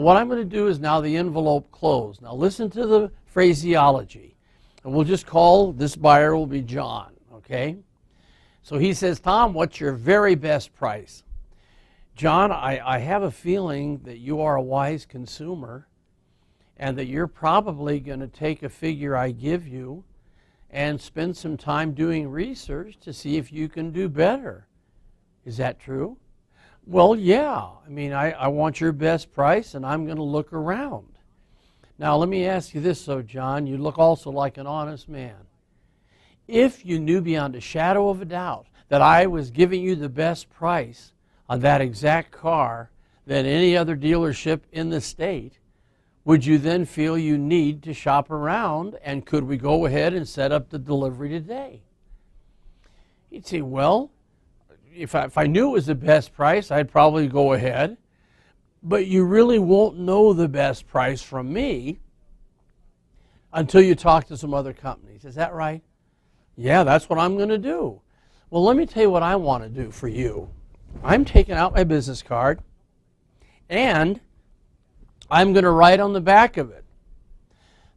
what I'm going to do is now the envelope closed. Now listen to the phraseology. And we'll just call this buyer will be John, okay? So he says, Tom, what's your very best price? John, I have a feeling that you are a wise consumer and that you're probably going to take a figure I give you and spend some time doing research to see if you can do better. Is that true? Well, yeah. I mean, I want your best price, and I'm going to look around. Now, let me ask you this, though, John. You look also like an honest man. If you knew beyond a shadow of a doubt that I was giving you the best price on that exact car than any other dealership in the state, would you then feel you need to shop around, and could we go ahead and set up the delivery today? He'd say, well, if I knew it was the best price, I'd probably go ahead. But you really won't know the best price from me until you talk to some other companies. Is that right? Yeah, that's what I'm going to do. Well, let me tell you what I want to do for you. I'm taking out my business card, and I'm going to write on the back of it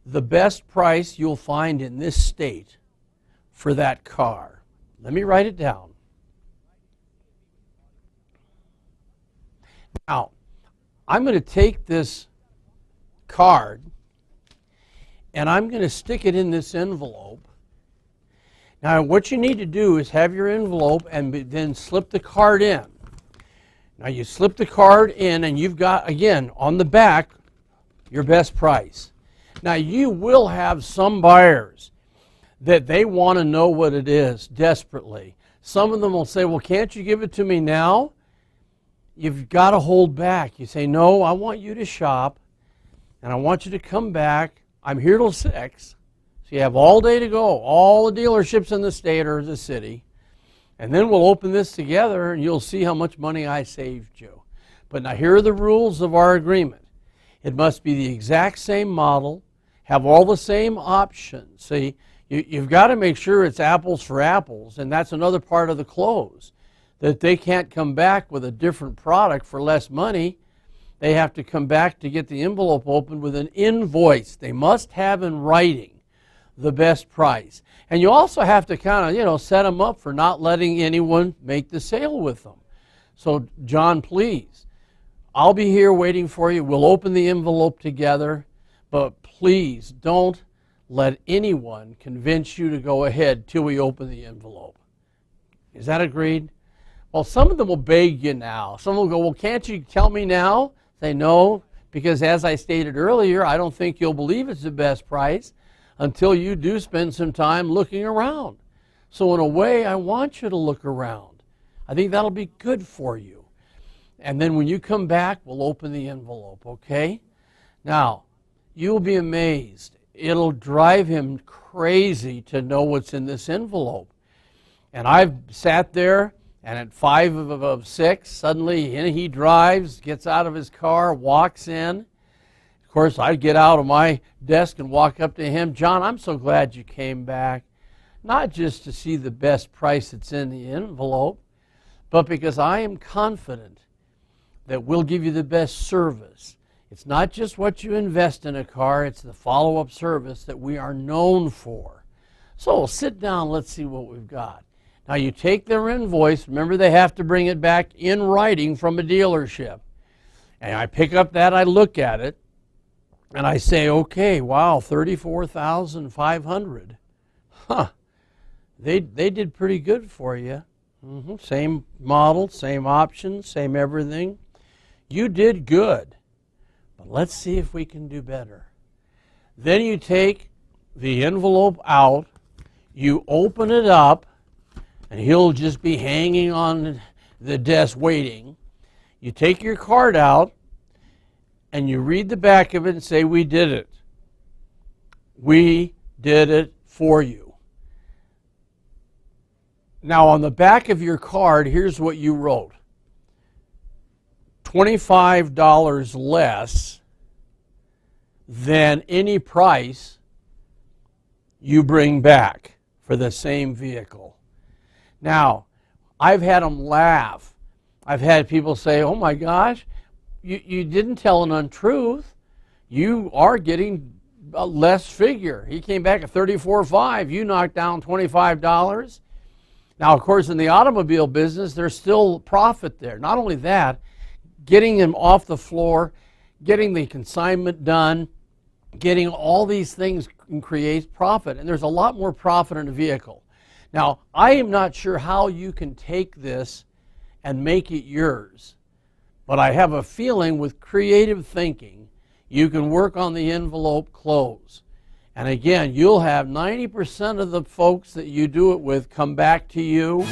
the best price you'll find in this state for that car. Let me write it down. Now, I'm going to take this card and I'm going to stick it in this envelope. Now, what you need to do is have your envelope and then slip the card in. Now, you slip the card in and you've got, again, on the back, your best price. Now, you will have some buyers that they want to know what it is desperately. Some of them will say, well, can't you give it to me now? You've got to hold back. You say, no, I want you to shop, and I want you to come back. I'm here till 6, so you have all day to go. All the dealerships in the state or the city. And then we'll open this together, and you'll see how much money I saved you. But now here are the rules of our agreement. It must be the exact same model, have all the same options. See, you've got to make sure it's apples for apples, and that's another part of the close. That they can't come back with a different product for less money. They have to come back to get the envelope open with an invoice. They must have in writing the best price. And you also have to kind of, set them up for not letting anyone make the sale with them. So, John, please, I'll be here waiting for you. We'll open the envelope together, but please don't let anyone convince you to go ahead till we open the envelope. Is that agreed? Well, some of them will beg you now. Some will go, well, can't you tell me now? Say, no, because as I stated earlier, I don't think you'll believe it's the best price until you do spend some time looking around. So in a way, I want you to look around. I think that'll be good for you. And then when you come back, we'll open the envelope, okay? Now, you'll be amazed. It'll drive him crazy to know what's in this envelope. And I've sat there, and at 5 of 6, suddenly he drives, gets out of his car, walks in. Of course, I'd get out of my desk and walk up to him. John, I'm so glad you came back. Not just to see the best price that's in the envelope, but because I am confident that we'll give you the best service. It's not just what you invest in a car, it's the follow-up service that we are known for. So sit down, let's see what we've got. Now you take their invoice, remember they have to bring it back in writing from a dealership. And I pick up that, I look at it, and I say, okay, wow, $34,500. Huh, they did pretty good for you. Same model, same options, same everything. You did good, but let's see if we can do better. Then you take the envelope out, you open it up, and he'll just be hanging on the desk waiting. You take your card out, and you read the back of it and say, we did it. We did it for you. Now, on the back of your card, here's what you wrote. $25 less than any price you bring back for the same vehicle. Now, I've had them laugh. I've had people say, oh my gosh, you didn't tell an untruth. You are getting a less figure. He came back at 34.5. You knocked down $25. Now, of course, in the automobile business, there's still profit there. Not only that, getting him off the floor, getting the consignment done, getting all these things creates profit. And there's a lot more profit in a vehicle. Now, I am not sure how you can take this and make it yours. But I have a feeling with creative thinking, you can work on the envelope close. And again, you'll have 90% of the folks that you do it with come back to you.